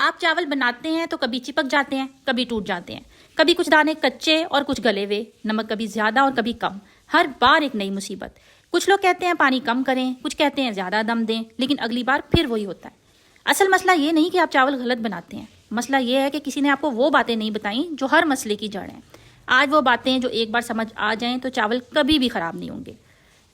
आप चावल बनाते हैं तो कभी चिपक जाते हैं, कभी टूट जाते हैं, कभी कुछ दाने कच्चे और कुछ गले हुए, नमक कभी ज़्यादा और कभी कम, हर बार एक नई मुसीबत। कुछ लोग कहते हैं पानी कम करें, कुछ कहते हैं ज़्यादा दम दें, लेकिन अगली बार फिर वही होता है। असल मसला ये नहीं कि आप चावल गलत बनाते हैं, मसला ये है कि किसी ने आपको वो बातें नहीं बताई जो हर मसले की जड़ हैं। आज वो बातें जो एक बार समझ आ जाएं तो चावल कभी भी ख़राब नहीं होंगे।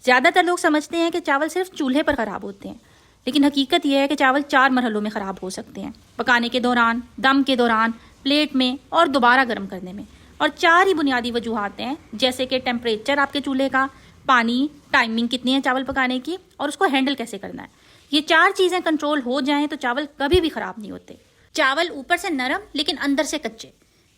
ज़्यादातर लोग समझते हैं कि चावल सिर्फ चूल्हे पर ख़राब होते हैं, लेकिन हकीकत यह है कि चावल 4 मरहलों में ख़राब हो सकते हैं। पकाने के दौरान, दम के दौरान, प्लेट में और दोबारा गर्म करने में। और 4 ही बुनियादी वजूहात हैं, जैसे कि टेम्परेचर आपके चूल्हे का, पानी, टाइमिंग कितनी है चावल पकाने की और उसको हैंडल कैसे करना है। ये 4 चीज़ें कंट्रोल हो जाएं तो चावल कभी भी ख़राब नहीं होते। चावल ऊपर से नरम लेकिन अंदर से कच्चे,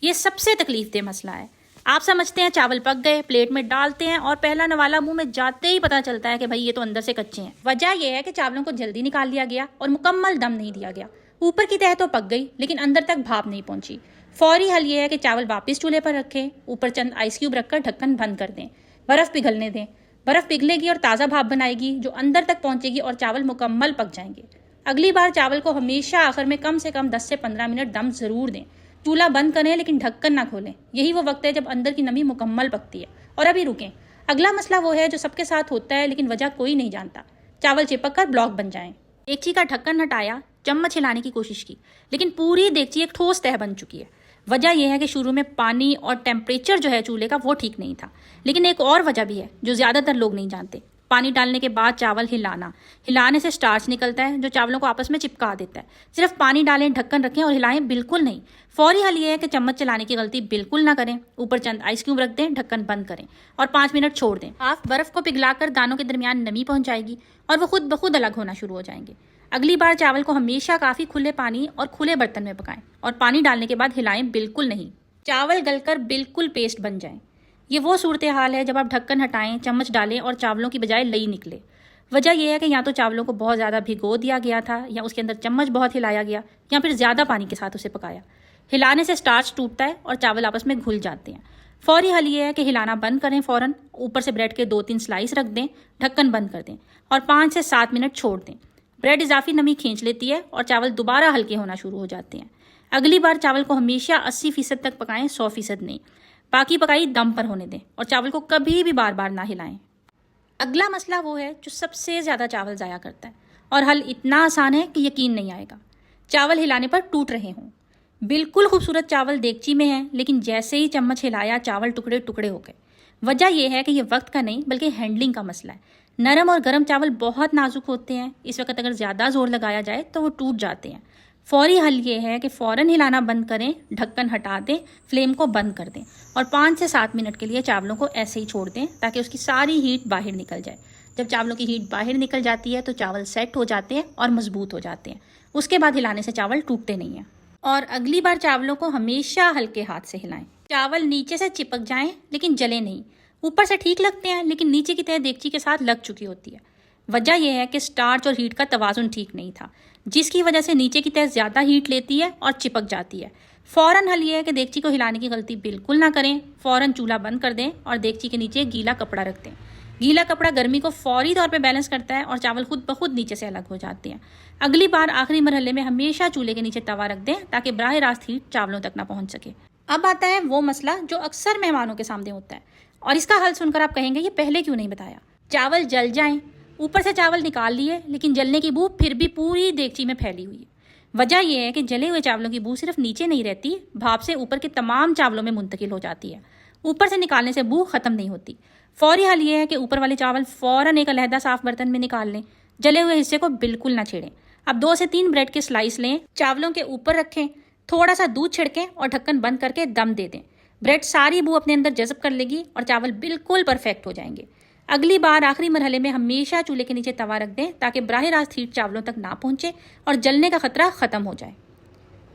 ये सबसे तकलीफदेह मसला है। आप समझते हैं चावल पक गए, प्लेट में डालते हैं और पहला नवाला मुंह में जाते ही पता चलता है कि भाई ये तो अंदर से कच्चे हैं। वजह यह है कि चावलों को जल्दी निकाल लिया गया और मुकम्मल दम नहीं दिया गया। ऊपर की तह तो पक गई लेकिन अंदर तक भाप नहीं पहुंची। फौरी हल ये है कि चावल वापस चूल्हे पर रखें, ऊपर चंद आइस क्यूब रखकर ढक्कन बंद कर दें, बर्फ़ पिघलने दें। बर्फ़ पिघलेगी और ताज़ा भाप बनाएगी जो अंदर तक पहुंचेगी और चावल मुकम्मल पक जाएंगे। अगली बार चावल को हमेशा आखिर में कम से कम 10 से 15 मिनट दम ज़रूर दें। चूल्हा बंद करें लेकिन ढक्कन ना खोलें, यही वो वक्त है जब अंदर की नमी मुकम्मल पकती है। और अभी रुकें, अगला मसला वो है जो सबके साथ होता है लेकिन वजह कोई नहीं जानता। चावल चिपक कर ब्लॉक बन जाएं। देगची का ढक्कन हटाया, चम्मच हिलाने की कोशिश की, लेकिन पूरी देगची एक ठोस तह बन चुकी है। वजह यह है कि शुरू में पानी और टेम्परेचर जो है चूल्हे का वो ठीक नहीं था। लेकिन एक और वजह भी है जो ज़्यादातर लोग नहीं जानते। पानी डालने के बाद चावल हिलाने से स्टार्च निकलता है जो चावलों को आपस में चिपका देता है। सिर्फ पानी डालें, ढक्कन रखें और हिलाएं बिल्कुल नहीं। फौरी हल ये है कि चम्मच चलाने की गलती बिल्कुल ना करें। ऊपर चंद आइस क्यूब रख दें, ढक्कन बंद करें और 5 मिनट छोड़ दें। आप बर्फ़ को पिघलाकर दानों के दरमियान नमी पहुंच जाएगी और वो खुद ब खुद अलग होना शुरू हो जाएंगे। अगली बार चावल को हमेशा काफ़ी खुले पानी और खुले बर्तन में पकाएं और पानी डालने के बाद हिलाएं बिल्कुल नहीं। चावल गलकर बिल्कुल पेस्ट बन जाएं। ये वो सूरत हाल है जब आप ढक्कन हटाएं, चम्मच डालें और चावलों की बजाय लई निकले। वजह यह है कि या तो चावलों को बहुत ज़्यादा भिगो दिया गया था, या उसके अंदर चम्मच बहुत हिलाया गया, या फिर ज़्यादा पानी के साथ उसे पकाया। हिलाने से स्टार्च टूटता है और चावल आपस में घुल जाते हैं। फौरी हल ये है कि हिलाना बंद करें फ़ौरन, ऊपर से ब्रेड के 2-3 स्लाइस रख दें, ढक्कन बंद कर दें और 5 से 7 मिनट छोड़ दें। ब्रेड इजाफी नमी खींच लेती है और चावल दोबारा हल्के होना शुरू हो जाते हैं। अगली बार चावल को हमेशा 80% तक पकाएं, 100% नहीं। बाकी पकाई दम पर होने दें और चावल को कभी भी बार बार ना हिलाएं। अगला मसला वो है जो सबसे ज़्यादा चावल ज़ाया करता है और हल इतना आसान है कि यकीन नहीं आएगा। चावल हिलाने पर टूट रहे हों। बिल्कुल खूबसूरत चावल देगची में है लेकिन जैसे ही चम्मच हिलाया चावल टुकड़े टुकड़े हो गए। वजह यह है कि ये वक्त का नहीं बल्कि हैंडलिंग का मसला है। नरम और गर्म चावल बहुत नाजुक होते हैं, इस वक्त अगर ज़्यादा जोर लगाया जाए तो वो टूट जाते हैं। फौरी हल ये है कि फ़ौरन हिलाना बंद करें, ढक्कन हटा दें, फ्लेम को बंद कर दें और 5 से 7 मिनट के लिए चावलों को ऐसे ही छोड़ दें ताकि उसकी सारी हीट बाहर निकल जाए। जब चावलों की हीट बाहर निकल जाती है तो चावल सेट हो जाते हैं और मजबूत हो जाते हैं। उसके बाद हिलाने से चावल टूटते नहीं हैं। और अगली बार चावलों को हमेशा हल्के हाथ से हिलाएं। चावल नीचे से चिपक जाएं लेकिन जले नहीं। ऊपर से ठीक लगते हैं लेकिन नीचे की तह देगची के साथ लग चुकी होती है। वजह यह है कि स्टार्च और हीट का तवाजुन ठीक नहीं था, जिसकी वजह से नीचे की तह ज़्यादा हीट लेती है और चिपक जाती है। फ़ौरन हल ये है कि देगची को हिलाने की गलती बिल्कुल ना करें। फ़ौरन चूल्हा बंद कर दें और देगची के नीचे गीला कपड़ा रख दें। गीला कपड़ा गर्मी को फौरी तौर पे बैलेंस करता है और चावल खुद ब खुद नीचे से अलग हो जाते हैं। अगली बार आखिरी मरहले में हमेशा चूल्हे के नीचे तवा रख दें ताकि बराह रास्त हीट चावलों तक ना पहुँच सके। अब आता है वो मसला जो अक्सर मेहमानों के सामने होता है और इसका हल सुनकर आप कहेंगे ये पहले क्यों नहीं बताया। चावल जल जाएं, ऊपर से चावल निकाल लिए लेकिन जलने की बू फिर भी पूरी देगची में फैली हुई है। वजह यह है कि जले हुए चावलों की बू सिर्फ नीचे नहीं रहती, भाप से ऊपर के तमाम चावलों में मुंतकिल हो जाती है। ऊपर से निकालने से बू खत्म नहीं होती। फौरी हल ये है कि ऊपर वाले चावल फ़ौरन एक अलहदा साफ बर्तन में निकाल लें। जले हुए हिस्से को बिल्कुल ना छेड़ें। अब 2 से 3 ब्रेड के स्लाइस लें, चावलों के ऊपर रखें, थोड़ा सा दूध छिड़कें और ढक्कन बंद करके दम दे दें। ब्रेड सारी बू अपने अंदर जज़ब कर लेगी और चावल बिल्कुल परफेक्ट हो जाएंगे। अगली बार आखिरी मरहले में हमेशा चूल्हे के नीचे तवा रख दें ताकि बराह रास्त हीट चावलों तक ना पहुंचे और जलने का खतरा ख़त्म हो जाए।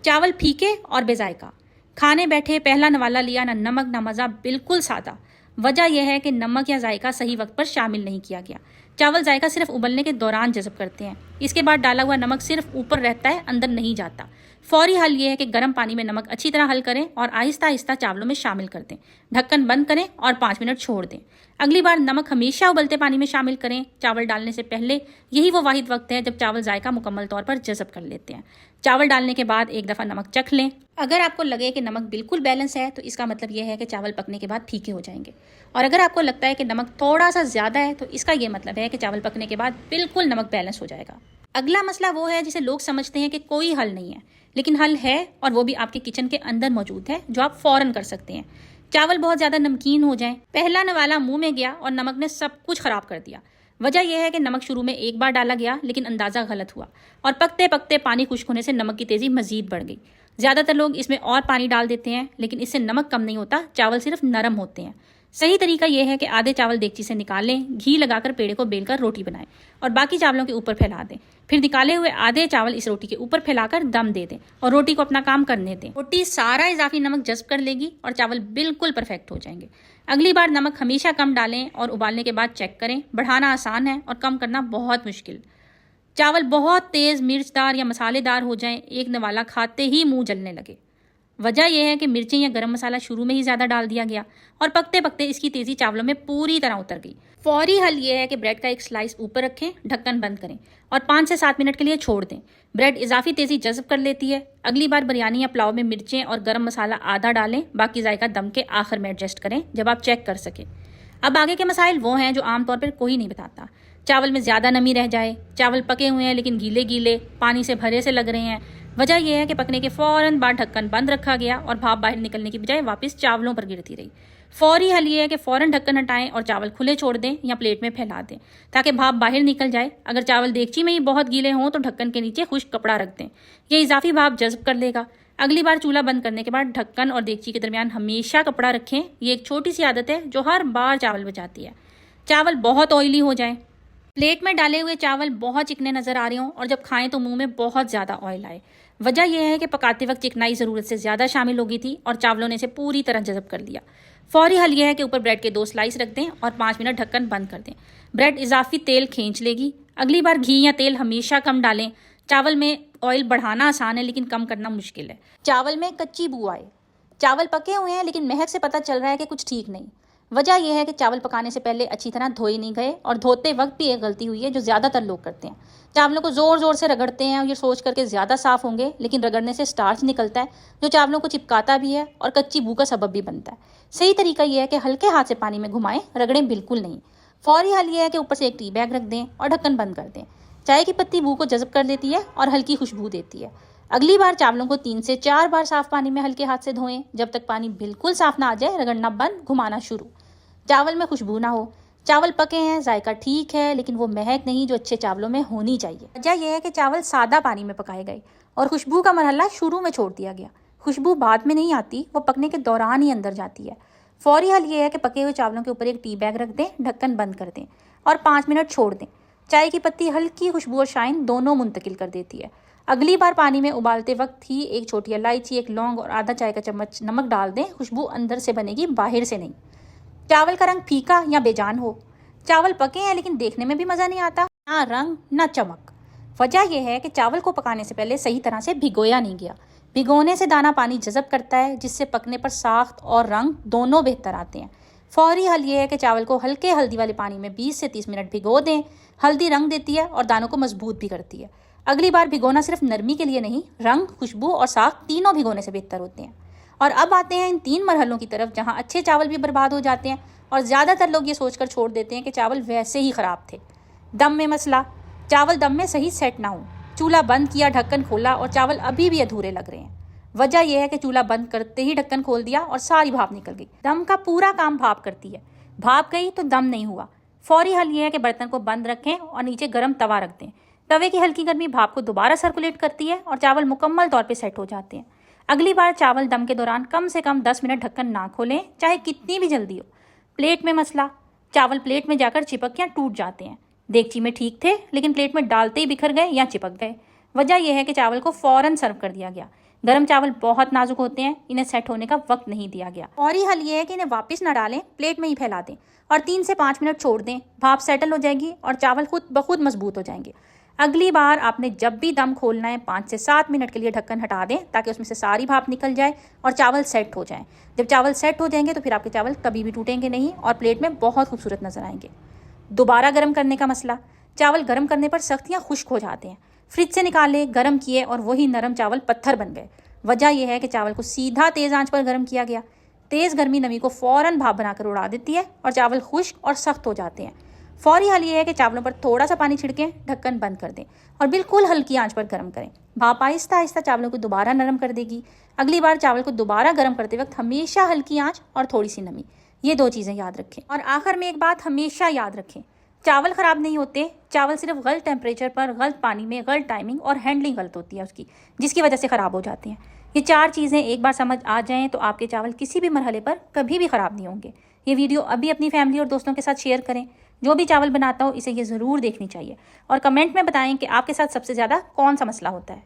चावल फीके और बेजायका। खाने बैठे, पहला नवाला लिया, ना नमक ना मज़ा, बिल्कुल सादा। वजह यह है कि नमक या जायका सही वक्त पर शामिल नहीं किया गया। चावल जायका सिर्फ उबलने के दौरान जज़ब करते हैं। इसके बाद डाला हुआ नमक सिर्फ ऊपर रहता है, अंदर नहीं जाता। फौरी हल ये है कि गर्म पानी में नमक अच्छी तरह हल करें और आहिस्ता आहिस्ता चावलों में शामिल कर दें। ढक्कन बंद करें और 5 मिनट छोड़ दें। अगली बार नमक हमेशा उबलते पानी में शामिल करें, चावल डालने से पहले। यही वो वाहिद वक्त है जब चावल जायका मुकम्मल तौर पर जज़ब कर लेते हैं। चावल डालने के बाद एक दफ़ा नमक चख लें। अगर आपको लगे कि नमक बिल्कुल बैलेंस है तो इसका मतलब यह है कि चावल पकने के बाद फीके हो जाएंगे। और अगर आपको लगता है कि नमक थोड़ा सा ज़्यादा है तो इसका यह मतलब है कि चावल पकने के बाद बिल्कुल नमक बैलेंस हो जाएगा। अगला मसला वो है जिसे लोग समझते हैं कि कोई हल नहीं है, लेकिन हल है और वो भी आपके किचन के अंदर मौजूद है, जो आप फौरन कर सकते हैं। चावल बहुत ज़्यादा नमकीन हो जाए, पहला नवाला मुंह में गया और नमक ने सब कुछ ख़राब कर दिया। वजह यह है कि नमक शुरू में एक बार डाला गया लेकिन अंदाज़ा गलत हुआ और पकते पकते पानी खुश्क होने से नमक की तेज़ी मज़ीद बढ़ गई। ज़्यादातर लोग इसमें और पानी डाल देते हैं, लेकिन इससे नमक कम नहीं होता, चावल सिर्फ नरम होते हैं। सही तरीका यह है कि आधे चावल देगची से निकाल लें, घी लगाकर पेड़े को बेलकर रोटी बनाएं और बाकी चावलों के ऊपर फैला दें। फिर निकाले हुए आधे चावल इस रोटी के ऊपर फैलाकर दम दे दें और रोटी को अपना काम करने दें। रोटी सारा इजाफी नमक जज़्ब कर लेगी और चावल बिल्कुल परफेक्ट हो जाएंगे। अगली बार नमक हमेशा कम डालें और उबालने के बाद चेक करें। बढ़ाना आसान है और कम करना बहुत मुश्किल। चावल बहुत तेज़ मिर्चदार या मसालेदार हो जाएं, एक नवाला खाते ही मुंह जलने लगे। वजह यह है कि मिर्चें या गरम मसाला शुरू में ही ज़्यादा डाल दिया गया और पकते पकते इसकी तेज़ी चावलों में पूरी तरह उतर गई। फौरी हल यह है कि ब्रेड का एक स्लाइस ऊपर रखें, ढक्कन बंद करें और 5 से 7 मिनट के लिए छोड़ दें। ब्रेड इजाफी तेज़ी जज़ब कर लेती है। अगली बार बिरयानी या पुलाव में मिर्चें और गरम मसाला आधा डालें, बाकी जायका दम के आखिर में एडजस्ट करें जब आप चेक कर सकें। अब आगे के मसाइल वो हैं जो आमतौर पर कोई नहीं बताता। चावल में ज़्यादा नमी रह जाए, चावल पके हुए हैं लेकिन गीले गीले पानी से भरे से लग रहे हैं। वजह यह है कि पकने के फ़ौरन बाद ढक्कन बंद रखा गया और भाप बाहर निकलने की बजाय वापस चावलों पर गिरती रही। फौरी हल ये है कि फ़ौरन ढक्कन हटाएं और चावल खुले छोड़ दें या प्लेट में फैला दें ताकि भाप बाहर निकल जाए। अगर चावल देगची में ही बहुत गीले हों तो ढक्कन के नीचे खुश्क कपड़ा रख दें, यह इजाफी भाप जज़्ब कर लेगा। अगली बार चूल्हा बंद करने के बाद ढक्कन और देगची के दरमियान हमेशा कपड़ा रखें। ये एक छोटी सी आदत है जो हर बार चावल बचाती है। चावल बहुत ऑयली हो जाए, प्लेट में डाले हुए चावल बहुत चिकने नजर आ रहे हों और जब खाएं तो मुंह में बहुत ज़्यादा ऑयल आए। वजह यह है कि पकाते वक्त चिकनाई ज़रूरत से ज़्यादा शामिल हो गई थी और चावलों ने इसे पूरी तरह जज़ब कर लिया। फौरी हल यह है कि ऊपर ब्रेड के 2 स्लाइस रख दें और 5 मिनट ढक्कन बंद कर दें। ब्रेड इजाफी तेल खींच लेगी। अगली बार घी या तेल हमेशा कम डालें। चावल में ऑयल बढ़ाना आसान है लेकिन कम करना मुश्किल है। चावल में कच्ची बू आए, चावल पके हुए हैं लेकिन महक से पता चल रहा है कि कुछ ठीक नहीं। वजह यह है कि चावल पकाने से पहले अच्छी तरह धोए नहीं गए और धोते वक्त भी एक गलती हुई है जो ज़्यादातर लोग करते हैं। चावलों को ज़ोर ज़ोर से रगड़ते हैं और ये सोच करके ज़्यादा साफ़ होंगे, लेकिन रगड़ने से स्टार्च निकलता है जो चावलों को चिपकाता भी है और कच्ची बू का सबब भी बनता है। सही तरीका यह है कि हल्के हाथ से पानी में घुमाएं, रगड़ें बिल्कुल नहीं। फौरी हल यह है कि ऊपर से एक टी बैग रख दें और ढक्कन बंद कर दें। चाय की पत्ती बू को जज़ब कर देती है और हल्की खुशबू देती है। अगली बार चावलों को 3 से 4 बार साफ़ पानी में हल्के हाथ से धोएं। जब तक पानी बिल्कुल साफ़ ना आ जाए रगड़ना बंद, घुमाना शुरू। चावल में खुशबू ना हो, चावल पके हैं, जायका ठीक है, लेकिन वो महक नहीं जो अच्छे चावलों में होनी चाहिए। वजह यह है कि चावल सादा पानी में पकाए गए और खुशबू का मरहला शुरू में छोड़ दिया गया। खुशबू बाद में नहीं आती, वो पकने के दौरान ही अंदर जाती है। फौरी हल ये है कि पके हुए चावलों के ऊपर एक टी बैग रख दें, ढक्कन बंद कर दें और 5 मिनट छोड़ दें। चाय की पत्ती हल्की खुशबू और शाइन दोनों मुंतकिल कर देती है। अगली बार पानी में उबालते वक्त ही एक छोटी इलायची, 1 लौंग और आधा चाय का चम्मच नमक डाल दें। खुशबू अंदर से बनेगी, बाहर से नहीं। चावल का रंग फीका या बेजान हो, चावल पके हैं लेकिन देखने में भी मज़ा नहीं आता, ना रंग ना चमक। वजह यह है कि चावल को पकाने से पहले सही तरह से भिगोया नहीं गया। भिगोने से दाना पानी जज़ब करता है जिससे पकने पर साख्त और रंग दोनों बेहतर आते हैं। फौरी हल ये है कि चावल को हल्के हल्दी वाले पानी में 20 से 30 मिनट भिगो दें। हल्दी रंग देती है और दानों को मजबूत भी करती है। अगली बार भिगोना सिर्फ नरमी के लिए नहीं, रंग, खुशबू और साख्त तीनों भिगोने से बेहतर होते हैं। और अब आते हैं इन 3 मरहलों की तरफ जहाँ अच्छे चावल भी बर्बाद हो जाते हैं और ज़्यादातर लोग ये सोचकर छोड़ देते हैं कि चावल वैसे ही ख़राब थे। दम में मसला, चावल दम में सही सेट ना हो। चूल्हा बंद किया, ढक्कन खोला और चावल अभी भी अधूरे लग रहे हैं। वजह यह है कि चूल्हा बंद करते ही ढक्कन खोल दिया और सारी भाप निकल गई। दम का पूरा काम भाप करती है, भाप गई तो दम नहीं हुआ। फौरी हल यह है कि बर्तन को बंद रखें और नीचे गर्म तवा रख दें। तवे की हल्की गर्मी भाप को दोबारा सर्कुलेट करती है और चावल मुकम्मल तौर पे सेट हो जाते हैं। अगली बार चावल दम के दौरान कम से कम 10 मिनट ढक्कन ना खोलें, चाहे कितनी भी जल्दी हो। प्लेट में मसला, चावल प्लेट में जाकर चिपक या टूट जाते हैं। देगची में ठीक थे लेकिन प्लेट में डालते ही बिखर गए या चिपक गए। वजह यह है कि चावल को फ़ौरन सर्व कर दिया गया। गर्म चावल बहुत नाजुक होते हैं, इन्हें सेट होने का वक्त नहीं दिया गया। और ही हल ये है कि इन्हें वापस ना डालें, प्लेट में ही फैला दें और 3 से 5 मिनट छोड़ दें। भाप सेटल हो जाएगी और चावल खुद ब खुद मजबूत हो जाएंगे। अगली बार आपने जब भी दम खोलना है 5 से 7 मिनट के लिए ढक्कन हटा दें ताकि उसमें से सारी भाप निकल जाए और चावल सेट हो जाएं। जब चावल सेट हो जाएंगे तो फिर आपके चावल कभी भी टूटेंगे नहीं और प्लेट में बहुत खूबसूरत नजर आएंगे। दोबारा गर्म करने का मसला, चावल गर्म करने पर सख्तियाँ खुश्क हो जाते हैं। फ्रिज से निकाले, गर्म किए और वही नरम चावल पत्थर बन गए। वजह यह है कि चावल को सीधा तेज़ आंच पर गर्म किया गया। तेज़ गर्मी नमी को फ़ौरन भाप बनाकर उड़ा देती है और चावल खुश्क और सख्त हो जाते हैं। फौरी हल ये है कि चावलों पर थोड़ा सा पानी छिड़कें, ढक्कन बंद कर दें और बिल्कुल हल्की आंच पर गर्म करें। भाप आहिस्ता आहिस्ता चावलों को दोबारा नरम कर देगी। अगली बार चावल को दोबारा गर्म करते वक्त हमेशा हल्की आंच और थोड़ी सी नमी, ये 2 चीज़ें याद रखें। और आखिर में एक बात हमेशा याद रखें, चावल ख़राब नहीं होते, चावल सिर्फ गलत टेम्परेचर पर, गलत पानी में, गलत टाइमिंग और हैंडलिंग गलत होती है उसकी, जिसकी वजह से ख़राब हो जाते हैं। ये 4 चीज़ें एक बार समझ आ जाएं तो आपके चावल किसी भी मरहले पर कभी भी ख़राब नहीं होंगे। ये वीडियो अभी अपनी फैमिली और दोस्तों के साथ शेयर करें। जो भी चावल बनाता हो इसे ये ज़रूर देखनी चाहिए और कमेंट में बताएं कि आपके साथ सबसे ज़्यादा कौन सा मसला होता है।